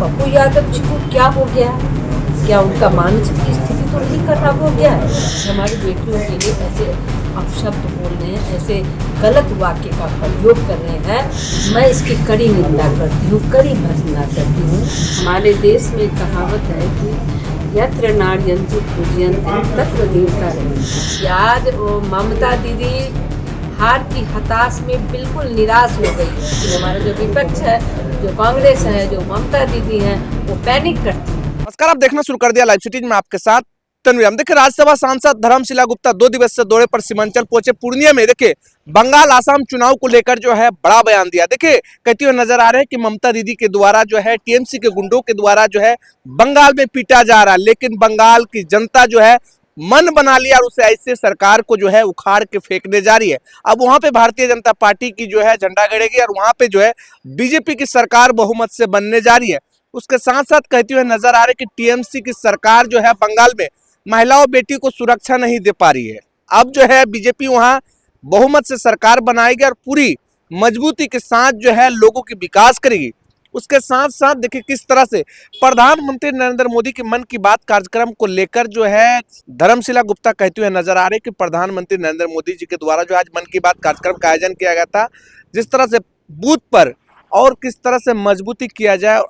पप्पू यादव जी को क्या हो गया? क्या उनका मानसिक स्थिति तो नहीं खराब हो गया है? हमारी बेटियों के लिए ऐसे अपशब्द बोल रहे हैं, ऐसे गलत वाक्य का प्रयोग कर रहे हैं। मैं इसकी कड़ी निंदा करती हूँ, कड़ी भर्त्सना करती हूँ। हमारे देश में कहावत है कि यत्र नार्यन्तु पूज्यन्ते तत्र देवता रमन्ते। आज वो ममता दीदी हार की हताश में बिल्कुल निराश हो गई है। हमारा जो विपक्ष है, जो कांग्रेस है, जो ममता दीदी है, वो पैनिक करती है। नमस्कार, आप देखना शुरू कर दिया लाइव सिटीज में आपके साथ तनवीर। हम देखिए राज्यसभा सांसद धर्मशिला गुप्ता 2 दिवसीय दौरे पर सीमांचल पहुंचे पूर्णिया में। देखिए बंगाल आसाम चुनाव को लेकर जो है बड़ा बयान दिया। देखिए कहते हुए नजर आ रहे हैं कि ममता दीदी के द्वारा जो है टीएमसी के गुंडों के द्वारा जो है बंगाल में पीटा जा रहा है, लेकिन बंगाल की जनता जो है मन बना लिया और उसे ऐसे सरकार को जो है उखाड़ के फेंकने जा रही है। अब वहां पे भारतीय जनता पार्टी की जो है झंडा गड़ेगी और वहां पे जो है बीजेपी की सरकार बहुमत से बनने जा रही है। उसके साथ साथ कहते हुए नजर आ रहे कि टीएमसी की सरकार जो है बंगाल में महिलाओं बेटी को सुरक्षा नहीं दे पा रही है। अब जो है बीजेपी वहां बहुमत से सरकार बनाएगी और पूरी मजबूती के साथ जो है लोगों की विकास करेगी। उसके साथ साथ देखिए किस तरह से प्रधानमंत्री नरेंद्र मोदी के मन की बात कार्यक्रम को लेकर जो है धर्मशिला गुप्ता कहते हुए नजर आ रहे कि प्रधानमंत्री नरेंद्र मोदी जी के द्वारा जो आज मन की बात कार्यक्रम का आयोजन किया गया था, जिस तरह से बूथ पर और किस तरह से मजबूती किया जाए,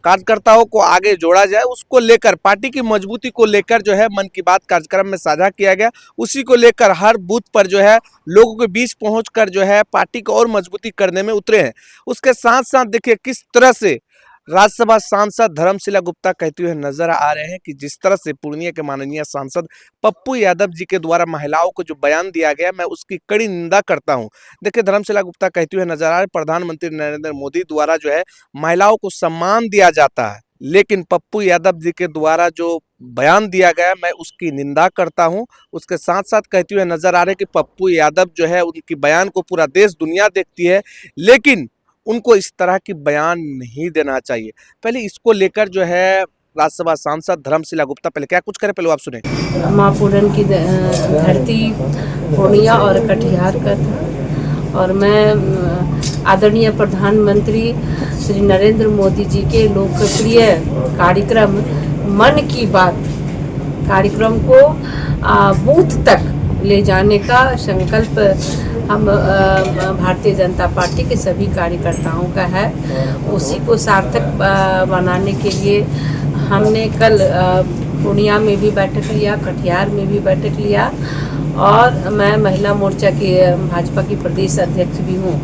कार्यकर्ताओं को आगे जोड़ा जाए, उसको लेकर पार्टी की मजबूती को लेकर जो है मन की बात कार्यक्रम में साझा किया गया। उसी को लेकर हर बूथ पर जो है लोगों के बीच पहुंचकर जो है पार्टी को और मजबूती करने में उतरे हैं। उसके साथ साथ देखिए किस तरह से राज्यसभा सांसद धर्मशिला गुप्ता कहते हुए नजर आ रहे हैं कि जिस तरह से पूर्णिया के माननीय सांसद पप्पू यादव जी के द्वारा महिलाओं को जो बयान दिया गया, मैं उसकी कड़ी निंदा करता हूं। देखिए धर्मशिला गुप्ता कहते हुए नजर आ रहे प्रधानमंत्री नरेंद्र मोदी द्वारा जो है महिलाओं को सम्मान दिया जाता है, लेकिन पप्पू यादव जी के द्वारा जो बयान दिया गया मैं उसकी निंदा करता हूं। उसके साथ साथ कहते हुए नजर आ रहे कि पप्पू यादव जो है उनकी बयान को पूरा देश दुनिया देखती है, लेकिन उनको इस तरह की बयान नहीं देना चाहिए। पहले इसको लेकर जो है राज्यसभा सांसद धर्मशिला गुप्ता पहले क्या कुछ करे, पहले आप सुने। माँ पूरन की धरती पूर्णिया और कटिहार का था और मैं आदरणीय प्रधानमंत्री श्री नरेंद्र मोदी जी के लोकप्रिय कार्यक्रम मन की बात कार्यक्रम को बूथ तक ले जाने का संकल्प हम भारतीय जनता पार्टी के सभी कार्यकर्ताओं का है। उसी को सार्थक बनाने के लिए हमने कल पूर्णिया में भी बैठक लिया, कटिहार में भी बैठक लिया और मैं महिला मोर्चा की भाजपा की प्रदेश अध्यक्ष भी हूँ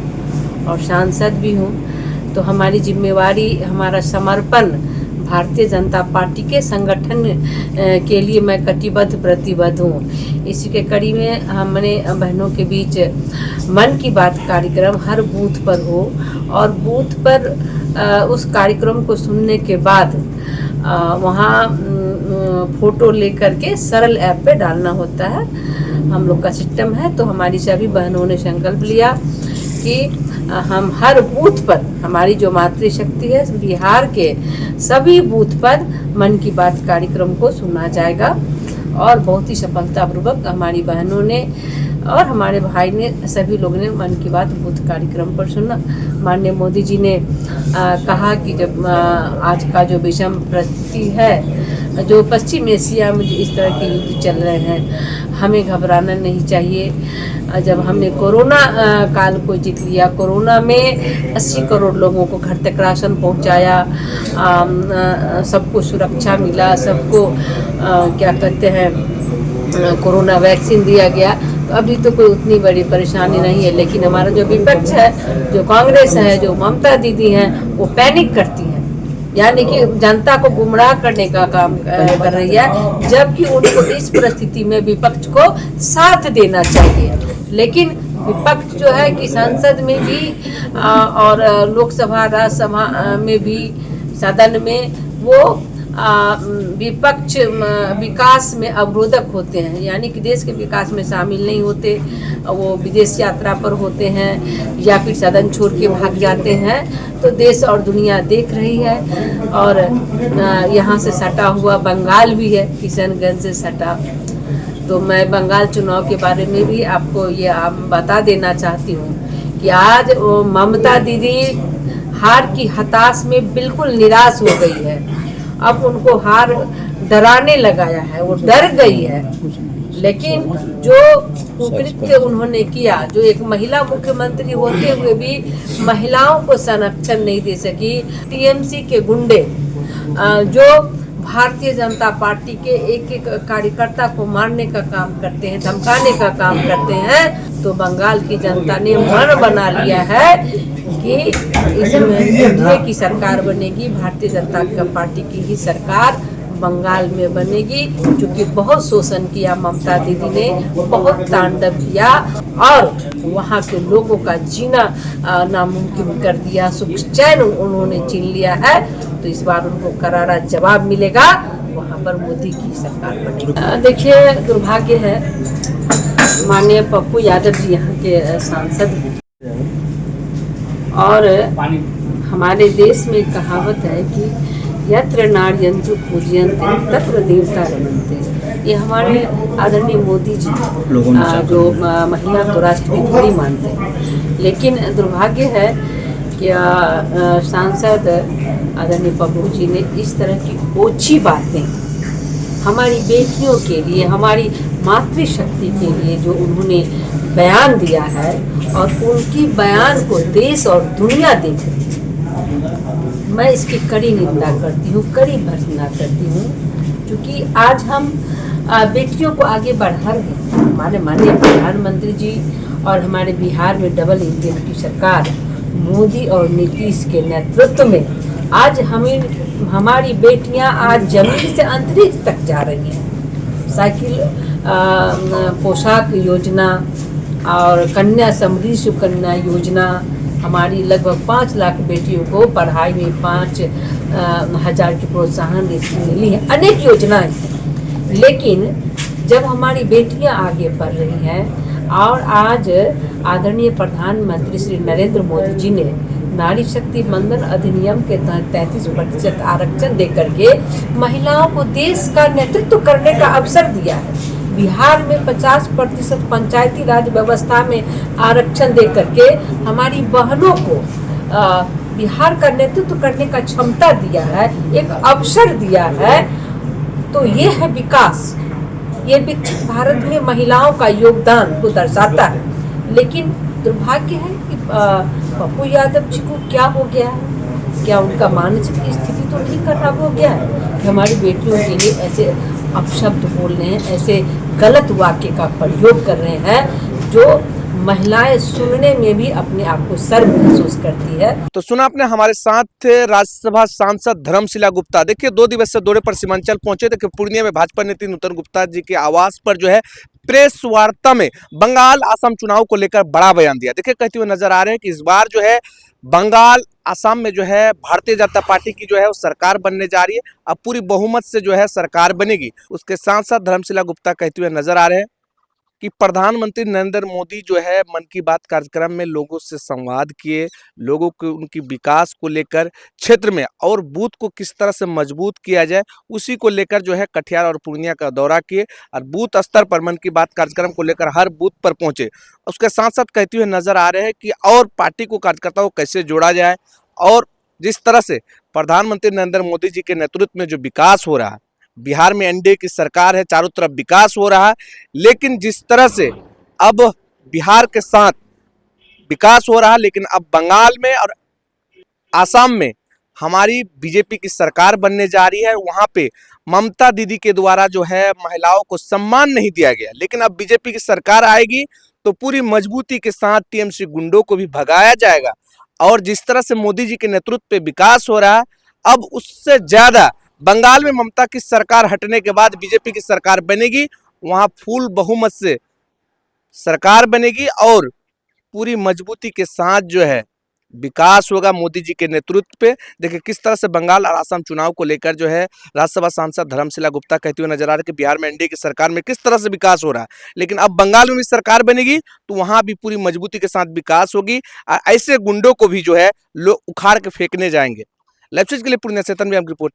और सांसद भी हूँ। तो हमारी जिम्मेवारी, हमारा समर्पण भारतीय जनता पार्टी के संगठन के लिए मैं कटिबद्ध प्रतिबद्ध हूँ। इसी के कड़ी में हमने बहनों के बीच मन की बात कार्यक्रम हर बूथ पर हो और बूथ पर उस कार्यक्रम को सुनने के बाद वहाँ फोटो लेकर के सरल ऐप पे डालना होता है। हम लोग का सिस्टम है। तो हमारी सभी बहनों ने संकल्प लिया कि हम हर बूथ पर, हमारी जो मातृशक्ति है बिहार के सभी बूथ पर मन की बात कार्यक्रम को सुना जाएगा और बहुत ही सफलतापूर्वक हमारी बहनों ने और हमारे भाई ने, सभी लोगों ने मन की बात बूथ कार्यक्रम पर सुना। माननीय मोदी जी ने कहा कि जब आज का जो विषम परिस्थिति है, जो पश्चिम एशिया में इस तरह के युद्ध चल रहे हैं, हमें घबराना नहीं चाहिए। जब हमने कोरोना काल को जीत लिया, कोरोना में 80 करोड़ लोगों को घर तक राशन पहुंचाया, सबको सुरक्षा मिला, सबको क्या कहते हैं कोरोना वैक्सीन दिया गया। तो अभी तो कोई उतनी बड़ी परेशानी नहीं है, लेकिन हमारा जो विपक्ष है, जो कांग्रेस है, जो ममता दीदी हैं, वो पैनिक करती है, यानी कि जनता को गुमराह करने का काम कर रही है, जबकि उनको इस परिस्थिति में विपक्ष को साथ देना चाहिए। लेकिन विपक्ष जो है कि संसद में भी और लोकसभा राज्यसभा में भी, सदन में वो विपक्ष विकास में अवरोधक होते हैं, यानी कि देश के विकास में शामिल नहीं होते। वो विदेश यात्रा पर होते हैं या फिर सदन छोड़ के भाग जाते हैं। तो देश और दुनिया देख रही है और यहाँ से सटा हुआ बंगाल भी है, किशनगंज से सटा। तो मैं बंगाल चुनाव के बारे में भी आपको ये बता देना चाहती हूँ कि आज ममता दीदी हार की हताश में बिल्कुल निराश हो गई है। अब उनको हार डराने लगाया है, वो डर गई है। लेकिन जो कुकृत्य उन्होंने किया, जो एक महिला मुख्यमंत्री होते हुए भी महिलाओं को संरक्षण नहीं दे सकी, टीएमसी के गुंडे जो भारतीय जनता पार्टी के एक एक कार्यकर्ता को मारने का काम करते हैं, धमकाने का काम करते हैं, तो बंगाल की जनता ने मन बना लिया है कि इसमें एनडीए की सरकार बनेगी, भारतीय जनता पार्टी की ही सरकार बंगाल में बनेगी। क्योंकि बहुत शोषण किया ममता दीदी ने, बहुत तांडव किया और वहाँ के लोगों का जीना नामुमकिन कर दिया, सुख चैन उन्होंने छीन लिया है। तो इस बार उनको करारा जवाब मिलेगा, वहाँ पर मोदी की सरकार बनेगी। देखिए, दुर्भाग्य है, माननीय पप्पू यादव जी यहाँ के सांसद हैं और हमारे देश में कहावत है कि यत्र नार्यन्तु पूज्यन्ते तत्र देवता रमन्ते। ये हमारे आदरणीय मोदी जी जो महिला को राष्ट्र की धुरी मानते हैं। लेकिन दुर्भाग्य है कि सांसद आदरणीय पप्पू जी ने इस तरह की ओछी बातें हमारी बेटियों के लिए, हमारी मातृशक्ति के लिए जो उन्होंने बयान दिया है, और उनकी बयान को देश और दुनिया देख रही है। मैं इसकी कड़ी निंदा करती हूँ, कड़ी भर्त्सना करती हूँ। क्योंकि आज हम बेटियों को आगे बढ़ा रहे हैं। हमारे माननीय प्रधानमंत्री जी और हमारे बिहार में डबल इंजन की सरकार मोदी और नीतीश के नेतृत्व में आज हमारी बेटियां आज जमीन से अंतरिक्ष तक जा रही हैं। साइकिल, पोशाक योजना और कन्या समृद्धि सुकन्या योजना, हमारी लगभग 5 लाख बेटियों को पढ़ाई में 5,000 की प्रोत्साहन मिली है, अनेक योजनाएं। लेकिन जब हमारी बेटियां आगे बढ़ रही हैं और आज आदरणीय प्रधानमंत्री श्री नरेंद्र मोदी जी ने नारी शक्ति बंधन अधिनियम के तहत 33% आरक्षण देकर के महिलाओं को देश का नेतृत्व करने का अवसर दिया है। बिहार में 50% पंचायती राज व्यवस्था में आरक्षण दे करके हमारी बहनों को बिहार का नेतृत्व करने का क्षमता दिया है, एक अवसर दिया है। तो ये है विकास, ये विकसित भारत में महिलाओं का योगदान को दर्शाता है। लेकिन दुर्भाग्य है कि पप्पू यादव जी को क्या हो गया है, क्या उनका मानसिक स्थिति तो नहीं खराब हो गया है कि हमारी बेटियों के लिए ऐसे अपशब्द बोल रहे हैं, ऐसे गलत वाक्य का प्रयोग कर रहे हैं जो महिलाएं सुनने में भी अपने आप को शर्म महसूस करती है। तो सुना आपने, हमारे साथ थे राज्यसभा सांसद धर्मशिला गुप्ता। देखिए, 2 दिवसीय दौरे पर सीमांचल पहुंचे। देखिए, पूर्णिया में भाजपा नेत्री नूतन गुप्ता जी के आवास पर जो है प्रेस वार्ता में बंगाल असम चुनाव को लेकर बड़ा बयान दिया। देखिए, कहते हुए नजर आ रहे हैं कि इस बार जो है बंगाल असम में जो है भारतीय जनता पार्टी की जो है वो सरकार बनने जा रही है। अब पूरी बहुमत से जो है सरकार बनेगी। उसके साथ साथ धर्मशिला गुप्ता कहते हुए नजर आ रहे हैं कि प्रधानमंत्री नरेंद्र मोदी जो है मन की बात कार्यक्रम में लोगों से संवाद किए, लोगों को उनकी विकास को लेकर क्षेत्र में और बूथ को किस तरह से मजबूत किया जाए, उसी को लेकर जो है कटिहार और पूर्णिया का दौरा किए और बूथ स्तर पर मन की बात कार्यक्रम को लेकर हर बूथ पर पहुंचे। उसके साथ साथ कहते हुए नजर आ रहे हैं कि और पार्टी को कार्यकर्ताओं को कैसे जोड़ा जाए, और जिस तरह से प्रधानमंत्री नरेंद्र मोदी जी के नेतृत्व में जो विकास हो रहा है, बिहार में एनडीए की सरकार है, चारों तरफ विकास हो रहा है, लेकिन जिस तरह से अब बिहार के साथ विकास हो रहा है, लेकिन अब बंगाल में और आसाम में हमारी बीजेपी की सरकार बनने जा रही है। वहां पे ममता दीदी के द्वारा जो है महिलाओं को सम्मान नहीं दिया गया, लेकिन अब बीजेपी की सरकार आएगी तो पूरी मजबूती के साथ टीएमसी गुंडों को भी भगाया जाएगा। और जिस तरह से मोदी जी के नेतृत्व पे विकास हो रहा है, अब उससे ज्यादा बंगाल में ममता की सरकार हटने के बाद बीजेपी की सरकार बनेगी, वहां फुल बहुमत से सरकार बनेगी और पूरी मजबूती के साथ जो है विकास होगा मोदी जी के नेतृत्व पे। देखिए, किस तरह से बंगाल और असम चुनाव को लेकर जो है राज्यसभा सांसद धर्मशिला गुप्ता कहते हुए नजर आ रहे हैं कि बिहार में एनडीए की सरकार में किस तरह से विकास हो रहा है, लेकिन अब बंगाल में भी सरकार बनेगी तो वहां भी पूरी मजबूती के साथ विकास होगी। ऐसे गुंडों को भी जो है लोग उखाड़ के फेंकने जाएंगे। लाइव के लिए पूर्णिया से तन्वी रिपोर्ट।